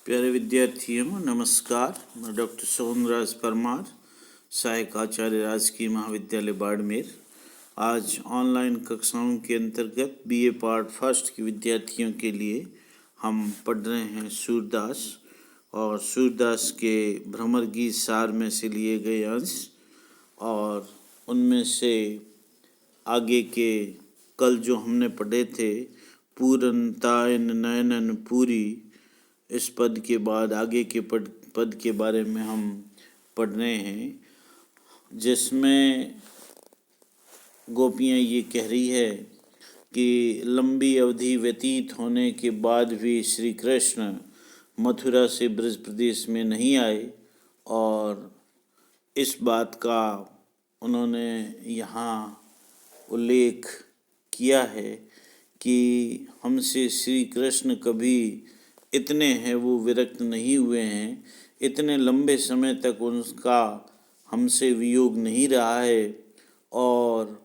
प्यारे विद्यार्थियों नमस्कार। मैं डॉक्टर सोहनराज परमार, सहायक आचार्य राजकीय महाविद्यालय बाड़मेर। आज ऑनलाइन कक्षाओं के अंतर्गत बीए पार्ट फर्स्ट के विद्यार्थियों के लिए हम पढ़ रहे हैं सूरदास और सूरदास के भ्रमर गीत सार में से लिए गए अंश, और उनमें से आगे के कल जो हमने पढ़े थे पूरनतायन नयनन पूरी, इस पद के बाद आगे के पद के बारे में हम पढ़ रहे हैं, जिसमें गोपियाँ ये कह रही है कि लंबी अवधि व्यतीत होने के बाद भी श्री कृष्ण मथुरा से ब्रज प्रदेश में नहीं आए, और इस बात का उन्होंने यहाँ उल्लेख किया है कि हमसे श्री कृष्ण कभी इतने हैं वो विरक्त नहीं हुए हैं, इतने लंबे समय तक उनका हमसे वियोग नहीं रहा है, और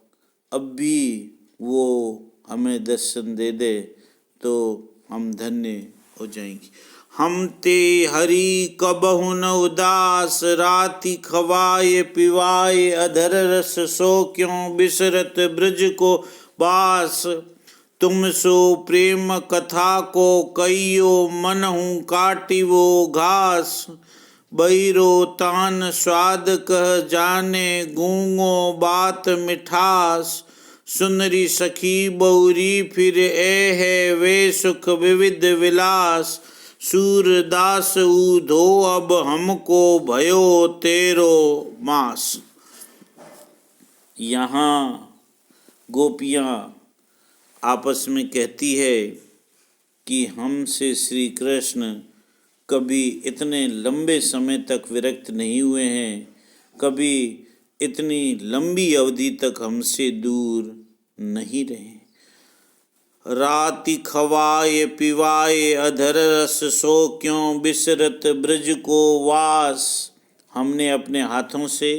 अब भी वो हमें दर्शन दे दे तो हम धन्य हो जाएंगे। हम ते हरि कबहु न उदास, राति खवाए पिवाए अधर रस, सो क्यों बिसरत ब्रज को बास। तुम सो प्रेम कथा को कइयो, मनहु काटिवो घास। बहिरो तान स्वाद कह जाने, गूंगो बात मिठास। सुनरी सखी बहुरी फिर ए है, वे सुख विविध विलास। सूरदास ऊधो अब हमको, भयो तेरो मास। यहाँ गोपियाँ आपस में कहती है कि हमसे श्री कृष्ण कभी इतने लंबे समय तक विरक्त नहीं हुए हैं, कभी इतनी लंबी अवधि तक हमसे दूर नहीं रहे। राति खवाए पिवाए अधर रस, सो क्यों बिसरत ब्रज को वास। हमने अपने हाथों से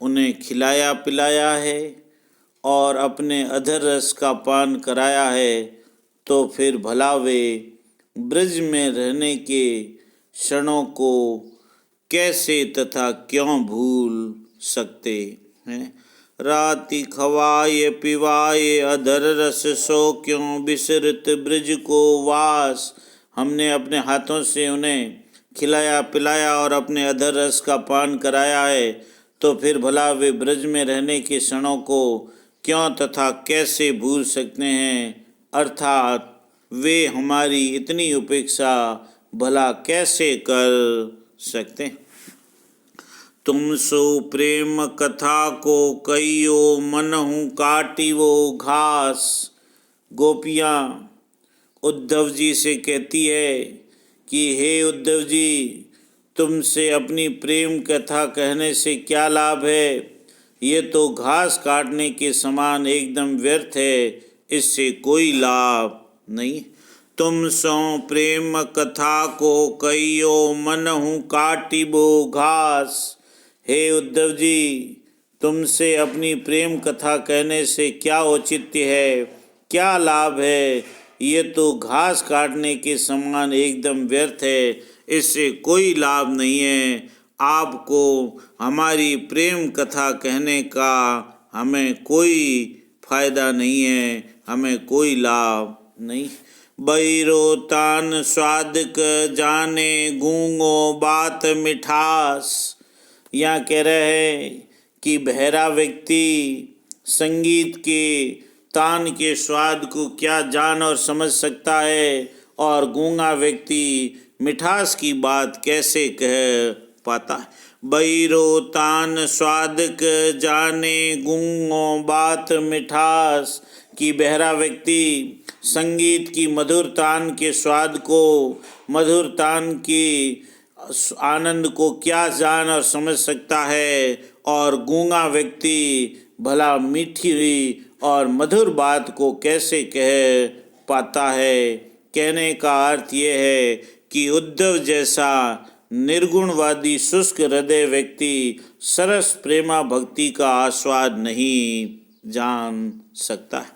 उन्हें खिलाया पिलाया है और अपने अधर रस का पान कराया है, तो फिर भला वे ब्रज में रहने के क्षणों को कैसे तथा क्यों भूल सकते हैं। राति खवाए पिवाए अधर रस, सो क्यों बिसरत ब्रज को वास। हमने अपने हाथों से उन्हें खिलाया पिलाया और अपने अधर रस का पान कराया है, तो फिर भला वे ब्रज में रहने के क्षणों को क्यों तथा कैसे भूल सकते हैं, अर्थात वे हमारी इतनी उपेक्षा भला कैसे कर सकते हैं। तुम सो प्रेम कथा को कइयो, मनहु काटिवो घास। गोपियाँ उद्धव जी से कहती है कि हे उद्धव जी, तुमसे अपनी प्रेम कथा कहने से क्या लाभ है, ये तो घास काटने के समान एकदम व्यर्थ है, इससे कोई लाभ नहीं। तुम सो प्रेम कथा को कइयो, मनहु काटिबो घास। हे उद्धव जी, तुमसे अपनी प्रेम कथा कहने से क्या औचित्य है, क्या लाभ है, ये तो घास काटने के समान एकदम व्यर्थ है, इससे कोई लाभ नहीं है। आपको हमारी प्रेम कथा कहने का हमें कोई फायदा नहीं है, हमें कोई लाभ नहीं। बहिरो तान स्वाद क जाने, गूंगो बात मिठास। यहाँ कह रहे हैं कि बहरा व्यक्ति संगीत के तान के स्वाद को क्या जान और समझ सकता है, और गूंगा व्यक्ति मिठास की बात कैसे कह पाता है। बहिरो तान स्वाद क जाने, गूंगो बात मिठास। कि बहरा व्यक्ति संगीत की मधुर तान के स्वाद को, मधुर तान की आनंद को क्या जान और समझ सकता है, और गूंगा व्यक्ति भला मीठी और मधुर बात को कैसे कह पाता है। कहने का अर्थ ये है कि उद्धव जैसा निर्गुणवादी शुष्क हृदय व्यक्ति सरस प्रेमा भक्ति का आस्वाद नहीं जान सकता है।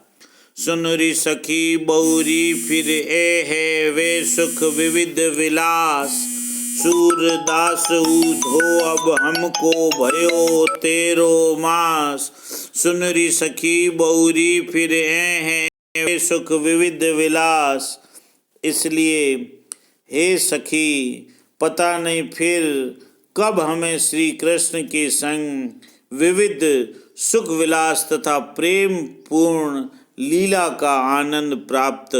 सुनरी सखी बहुरी फिर ए है वे सुख विविध विलास। सूरदास ऊधो अब हमको भयो तेरो मास। सुनरी सखी बहुरी फिर ए है वे सुख विविध विलास। इसलिए हे सखी, पता नहीं फिर कब हमें श्री कृष्ण के संग विविध सुख विलास तथा प्रेम पूर्ण लीला का आनंद प्राप्त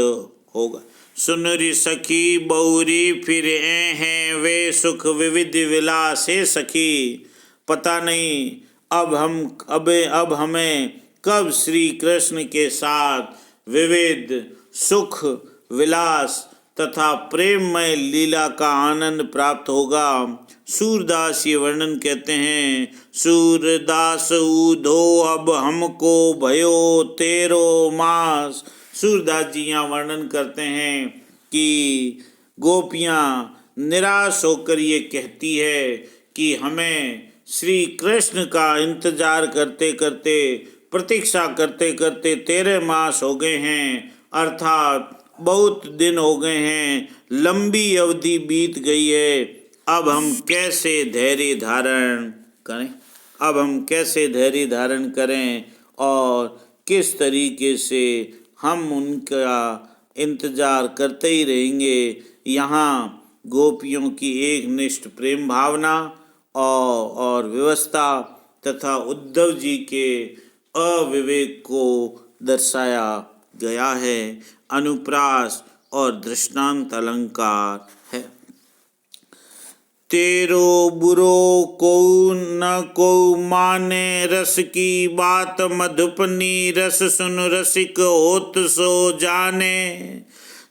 होगा। सुनरी सखी बहुरी फिर ए हैं वे सुख विविध विलास। हे सखी, पता नहीं अब हमें कब श्री कृष्ण के साथ विविध सुख विलास तथा प्रेममय लीला का आनंद प्राप्त होगा। सूरदास ये वर्णन कहते हैं, सूरदास ऊधो अब हमको भयो तेरो मास। सूरदास जी यहाँ वर्णन करते हैं कि गोपियाँ निराश होकर ये कहती है कि हमें श्री कृष्ण का इंतजार करते करते, प्रतीक्षा करते करते 13 मास हो गए हैं, अर्थात बहुत दिन हो गए हैं, लंबी अवधि बीत गई है। अब हम कैसे धैर्य धारण करें? अब हम कैसे धैर्य धारण करें और किस तरीके से हम उनका इंतजार करते ही रहेंगे। यहाँ गोपियों की एक निष्ठ प्रेम भावना और व्यवस्था तथा उद्धव जी के अविवेक को दर्शाया गया है। अनुप्रास और दृष्टांत अलंकार है। तेरो बुरो को न को माने रस की बात, मधुपनी रस सुन रसिक होत सो जाने।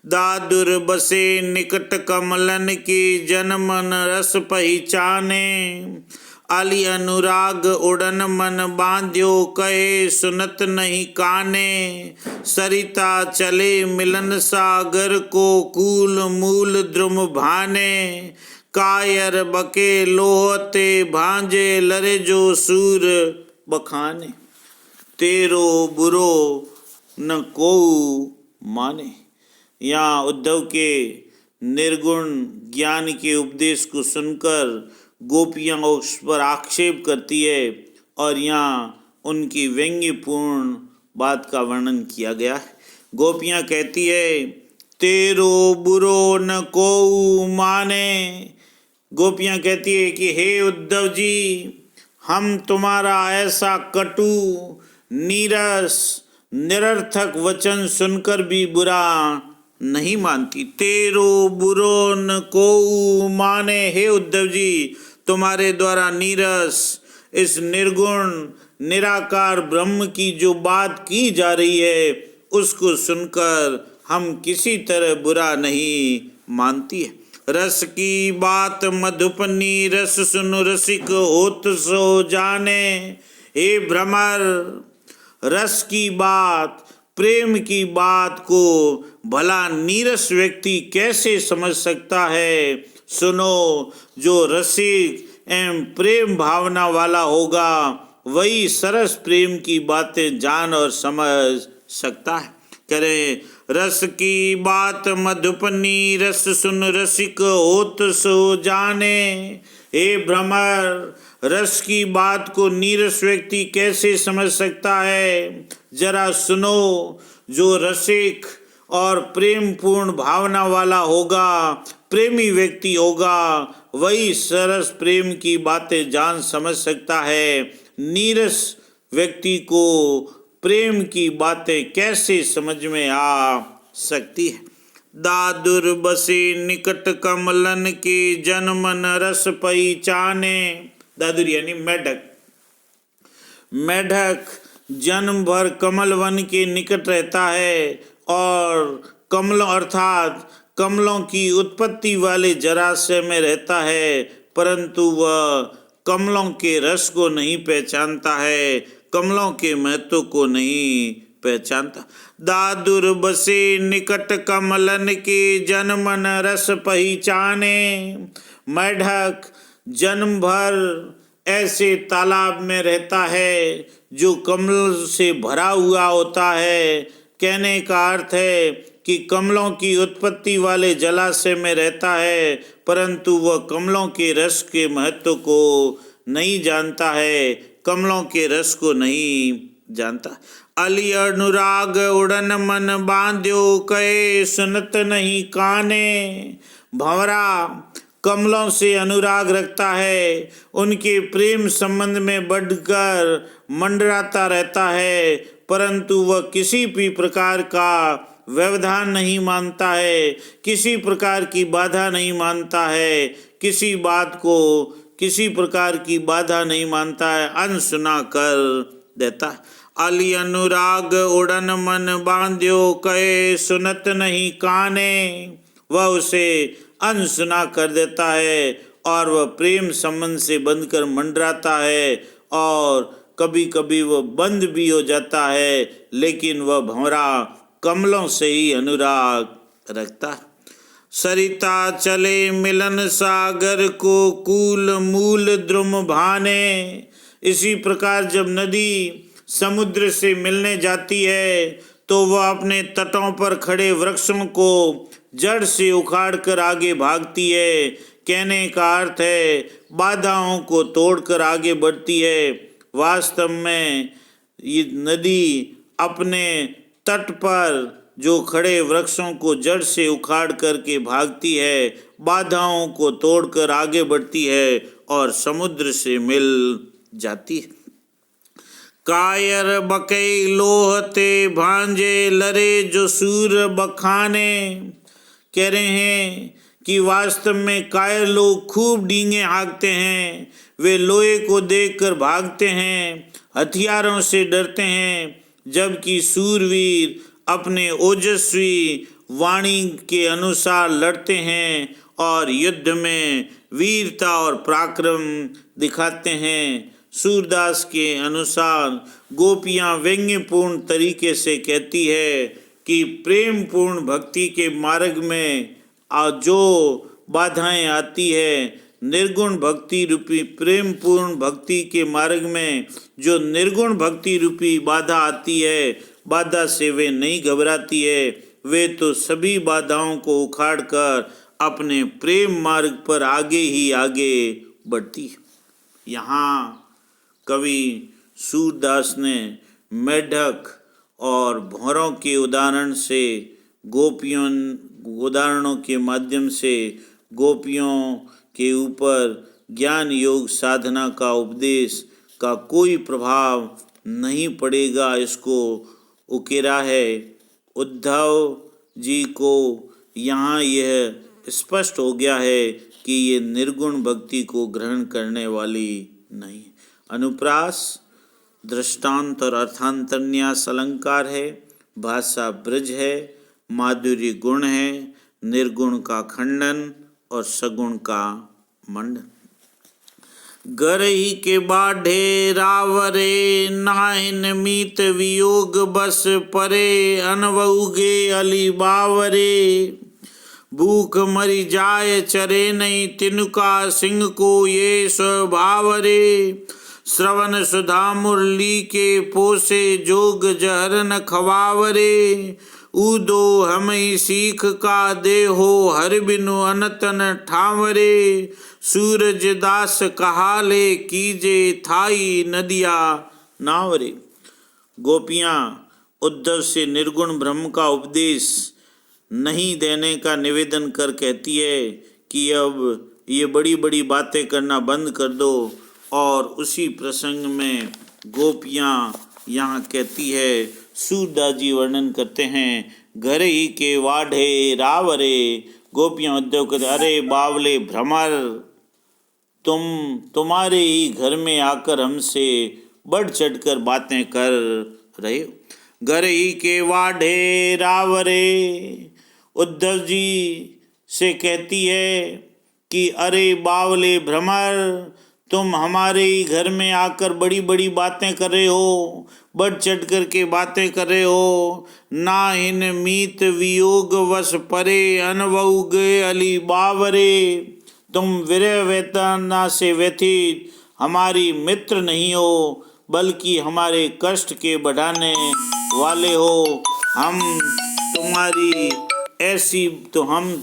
दादुर बसे निकट कमलन की जन मन रस पहचाने। अली अनुराग उड़न मन बांध्यो कहे सुनत नहीं काने। सरिता चले मिलन सागर को कूल मूल द्रुम भाने। कायर बके लोहते भांजे लरे जो सूर बखाने। तेरो बुरो न को माने। यहाँ उद्धव के निर्गुण ज्ञान के उपदेश को सुनकर गोपियाँ उस पर आक्षेप करती है और यहाँ उनकी व्यंग्यपूर्ण बात का वर्णन किया गया है। गोपियाँ कहती है, तेरो बुरो न को माने। गोपियाँ कहती है कि हे उद्धव जी, हम तुम्हारा ऐसा कटु नीरस निरर्थक वचन सुनकर भी बुरा नहीं मानती। तेरो बुरो न को माने। हे उद्धव जी, तुम्हारे द्वारा नीरस इस निर्गुण निराकार ब्रह्म की जो बात की जा रही है उसको सुनकर हम किसी तरह बुरा नहीं मानती है। रस की बात मधुपनी रस सुन रसिक होत सो जाने। हे भ्रमर, रस की बात, प्रेम की बात को भला नीरस व्यक्ति कैसे समझ सकता है। सुनो, जो रसिक एवं प्रेम भावना वाला होगा वही सरस प्रेम की बातें जान और समझ सकता है। करें रस की बात मधुपनी रस सुन रसिक होत सो जाने। हे भ्रमर, रस की बात को नीरस व्यक्ति कैसे समझ सकता है। जरा सुनो, जो रसिक और प्रेम पूर्ण भावना वाला होगा, प्रेमी व्यक्ति होगा, वही सरस प्रेम की बातें जान समझ सकता है। नीरस व्यक्ति को प्रेम की बातें कैसे समझ में आ सकती है। दादुर बसे निकट कमलन के जन मन रस पहचाने। दादुर यानी मेढक। मेढक जन्म भर कमल वन के निकट रहता है और कमलों अर्थात कमलों की उत्पत्ति वाले जलाशय में रहता है, परंतु वह कमलों के रस को नहीं पहचानता है, कमलों के महत्व को नहीं पहचानता। दादुर बसे निकट कमलन के जन मन रस पहचाने। मेढक जन्म भर ऐसे तालाब में रहता है जो कमल से भरा हुआ होता है, कहने का अर्थ है कि कमलों की उत्पत्ति वाले जलाशय में रहता है, परंतु वह कमलों के रस के महत्व को नहीं जानता है, कमलों के रस को नहीं जानता। अली अनुराग उड़न मन बांध्यो, कहे सुनत नहीं काने। भंवरा कमलों से अनुराग रखता है, उनके प्रेम संबंध में बढ़कर मंडराता रहता है, परंतु वह किसी भी प्रकार का व्यवधान नहीं मानता है, किसी प्रकार की बाधा नहीं मानता है, किसी बात को किसी प्रकार की बाधा नहीं मानता है, अनसुना कर देता है। अली अनुराग उड़न मन बांध्यो, कहे सुनत नहीं काने। वह उसे अनसुना कर देता है और वह प्रेम संबंध से बंधकर मंडराता है, और कभी कभी वह बंद भी हो जाता है, लेकिन वह भंवरा कमलों से ही अनुराग रखता है। सरिता चले मिलन सागर को, कूल मूल द्रुम भाने। इसी प्रकार जब नदी समुद्र से मिलने जाती है तो वह अपने तटों पर खड़े वृक्षों को जड़ से उखाड़ कर आगे भागती है। कहने का अर्थ है बाधाओं को तोड़कर आगे बढ़ती है। वास्तव में ये नदी अपने तट पर जो खड़े वृक्षों को जड़ से उखाड़ करके भागती है, बाधाओं को तोड़कर आगे बढ़ती है और समुद्र से मिल जाती है। कायर बकई लोहते भांजे, लरे जो सूर बखाने। कह रहे हैं कि वास्तव में कायर लोग खूब डींगे हाँकते हैं, वे लोहे को देखकर भागते हैं, हथियारों से डरते हैं, जबकि सूरवीर अपने ओजस्वी वाणी के अनुसार लड़ते हैं और युद्ध में वीरता और पराक्रम दिखाते हैं। सूरदास के अनुसार गोपियाँ व्यंग्यपूर्ण तरीके से कहती है कि प्रेम पूर्ण भक्ति के मार्ग में जो बाधाएं आती है, निर्गुण भक्ति रूपी प्रेम पूर्ण भक्ति के मार्ग में जो निर्गुण भक्ति रूपी बाधा आती है, बाधा से वे नहीं घबराती है, वे तो सभी बाधाओं को उखाड़कर अपने प्रेम मार्ग पर आगे ही आगे बढ़ती है। यहाँ कवि सूरदास ने मेढक और भंवरों के उदाहरणों के माध्यम से गोपियों के ऊपर ज्ञान योग साधना का उपदेश का कोई प्रभाव नहीं पड़ेगा, इसको उकेरा है। उद्धव जी को यहाँ यह स्पष्ट हो गया है कि ये निर्गुण भक्ति को ग्रहण करने वाली नहीं। अनुप्रास दृष्टांत और अर्थांतर न्यास अलंकार है, भाषा ब्रज है, माधुर्य गुण है, निर्गुण का खंडन और सगुण का मंडन। घर ही के बाढ़े रावरे, नाहिन मीत वियोग बस परे, अनवउगे अली बावरे। भूख मरी जाय चरे नहीं, तिनुका सिंह को ये स्वभाव रे। श्रवण सुधा मुरली के पोसे, जोग जहर न खवावरे। ऊदो हम ही सीख का देहो, हर बिनु अनतन ठावरे। सूरज दास कहाले, कीजे थाई नदिया नावरे। गोपियाँ उद्धव से निर्गुण ब्रह्म का उपदेश नहीं देने का निवेदन कर कहती है कि अब ये बड़ी बड़ी बातें करना बंद कर दो, और उसी प्रसंग में गोपियाँ यहाँ कहती है, सूरदास जी वर्णन करते हैं, घर ही के वाढ़े रावरे। गोपियाँ उद्धव कहते, अरे बावले भ्रमर, तुम्हारे ही घर में आकर हमसे बढ़ चढ़कर बातें कर रहे हो। घर ही के वाढ़े रावरे। उद्धव जी से कहती है कि अरे बावले भ्रमर, तुम हमारे ही घर में आकर बड़ी बड़ी बातें कर रहे हो, बढ़ चढ़ कर के बातें कर रहे हो। ना हिन मीत वियोग वश परे, अनवउग अली बावरे। तुम विरह वेदना से व्यथित हमारी मित्र नहीं हो, बल्कि हमारे कष्ट के बढ़ाने वाले हो, हम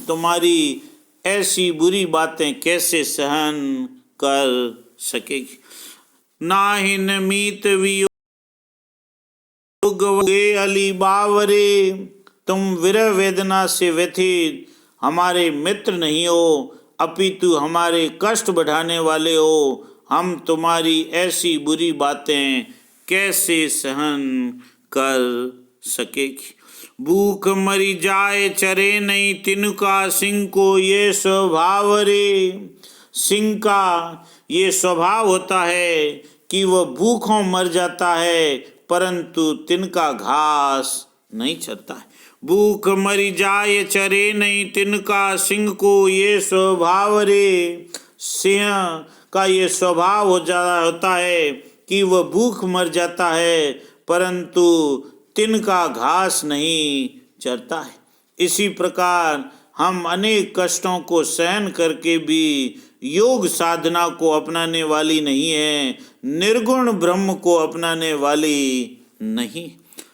तुम्हारी ऐसी बुरी बातें कैसे सहन कर सकेगी। नाहिन मीत वियोग गे अली बावरे, तुम विरह वेदना से व्यथित हमारे मित्र नहीं हो, अपितु हमारे कष्ट बढ़ाने वाले हो। हम तुम्हारी ऐसी बुरी बातें कैसे सहन कर सकेगी। भूख मरी जाए चरे नहीं, तिनका सिंह को ये स्वभाव रे। सिंह का ये स्वभाव होता है कि वह भूखों मर जाता है, परंतु तिनका घास नहीं चरता है। भूख मरी जाए चरे नहीं, तिनका सिंह को ये स्वभाव रे। सिंह का ये स्वभाव होता है कि वह भूख मर जाता है, परंतु तिनका घास नहीं चरता है। इसी प्रकार हम अनेक कष्टों को सहन करके भी योग साधना को अपनाने वाली नहीं है, निर्गुण ब्रह्म को अपनाने वाली नहीं।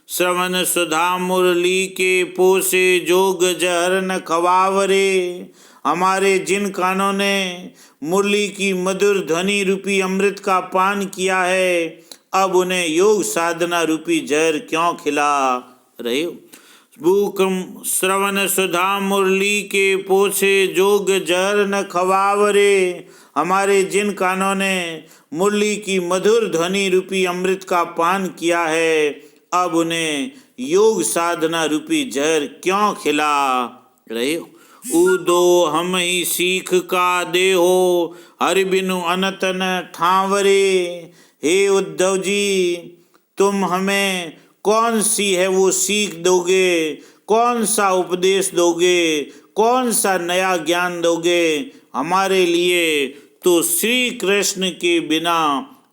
श्रवण सुधा मुरली के पोसे जोग जहर न खवावरे। हमारे जिन कानों ने मुरली की मधुर ध्वनि रूपी अमृत का पान किया है, अब उन्हें योग साधना रूपी जहर क्यों खिला रहे हो। भूख श्रवण सुधा मुरली के पोसे जोग जहर न खवावरे। हमारे जिन कानों ने मुरली की मधुर ध्वनि रूपी अमृत का पान किया है, अब उन्हें योग साधना रूपी जहर क्यों खिला रहे हो। उदो हम ही सीख का देहो, हरि बिनु अनत न ठावरे। हे उद्धव जी, तुम हमें कौन सी है वो सीख दोगे, कौन सा उपदेश दोगे, कौन सा नया ज्ञान दोगे। हमारे लिए तो श्री कृष्ण के बिना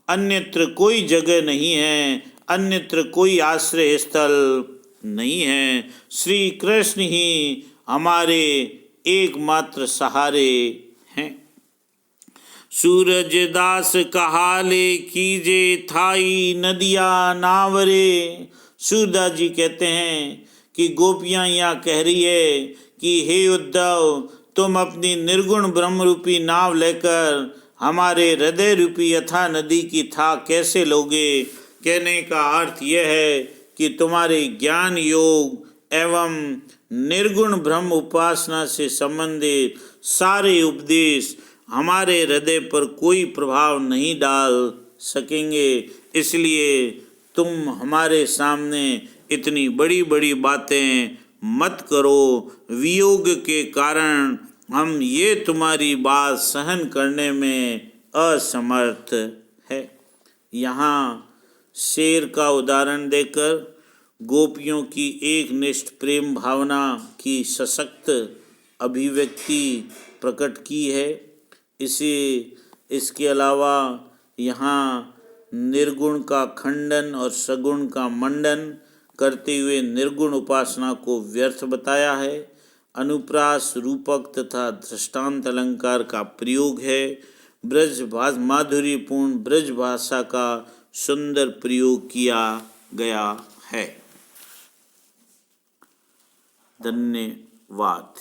अन्यत्र कोई जगह नहीं है, अन्यत्र कोई आश्रय स्थल नहीं है। श्री कृष्ण ही हमारे एकमात्र सहारे हैं। सूरज दास कहाले कीजे थाई नदिया नावरे। सूरदास जी कहते हैं कि गोपियां यहाँ कह रही है कि हे उद्धव, तुम अपनी निर्गुण ब्रह्म रूपी नाव लेकर हमारे हृदय रूपी यथा नदी की था कैसे लोगे। कहने का अर्थ यह है कि तुम्हारे ज्ञान योग एवं निर्गुण ब्रह्म उपासना से संबंधित सारे उपदेश हमारे हृदय पर कोई प्रभाव नहीं डाल सकेंगे। इसलिए तुम हमारे सामने इतनी बड़ी बड़ी बातें मत करो। वियोग के कारण हम ये तुम्हारी बात सहन करने में असमर्थ है। यहाँ शेर का उदाहरण देकर गोपियों की एकनिष्ठ प्रेम भावना की सशक्त अभिव्यक्ति प्रकट की है। इसके अलावा यहाँ निर्गुण का खंडन और सगुण का मंडन करते हुए निर्गुण उपासना को व्यर्थ बताया है। अनुप्रास, रूपक तथा दृष्टांत अलंकार का प्रयोग है। माधुर्यपूर्ण ब्रज भाषा का सुंदर प्रयोग किया गया है। धन्यवाद।